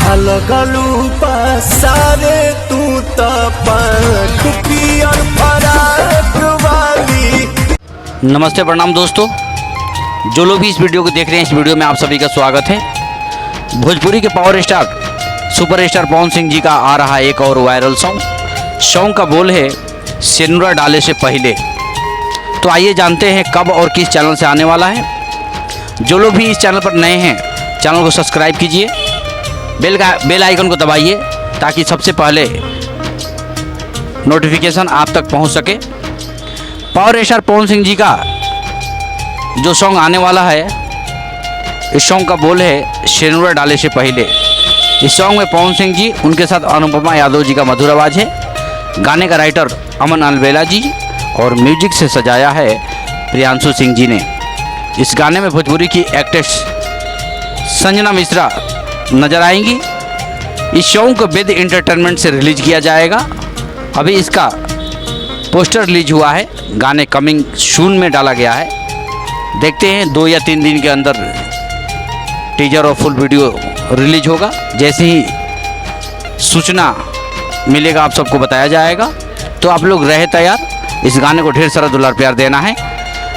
लगलू पसारे तू तक पियर फराक वाली। नमस्ते प्रणाम दोस्तों, जो लोग भी इस वीडियो को देख रहे हैं, इस वीडियो में आप सभी का स्वागत है। भोजपुरी के power star super star Pawan Singh ji का आ रहा है एक और वायरल सॉन्ग का बोल है सिंदूर डाले से पहले। तो आइए जानते हैं कब और किस चैनल से आने वाला है। जो लोग भी इस चैनल पर नए हैं, चैनल को सब्सक्राइब कीजिए, बेल आइकन को दबाइए ताकि सबसे पहले नोटिफिकेशन आप तक पहुंच सके। पावर स्टार पवन सिंह जी का जो सॉन्ग आने वाला है, इस सॉन्ग का बोल है सिंदूर डाले से पहले। इस सॉन्ग में पवन सिंह जी, उनके साथ अनुपमा यादव जी का मधुर आवाज़ है। गाने का राइटर अमन अलबेला जी और म्यूजिक से सजाया है प्रियांशु सिंह जी ने। इस गाने में भोजपुरी की एक्ट्रेस संजना मिश्रा नजर आएंगी। इस सॉन्ग को वेद एंटरटेनमेंट से रिलीज किया जाएगा। अभी इसका पोस्टर रिलीज हुआ है, गाने कमिंग सून में डाला गया है। देखते हैं 2 या 3 दिन के अंदर टीजर और फुल वीडियो रिलीज होगा। जैसे ही सूचना मिलेगा आप सबको बताया जाएगा। तो आप लोग रहे तैयार, इस गाने को ढेर सारा दुलार प्यार देना है।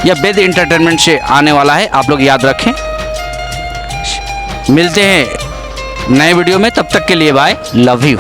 यह वेद एंटरटेनमेंट से आने वाला है, आप लोग याद रखें। मिलते हैं नए वीडियो में, तब तक के लिए बाय, लव यू।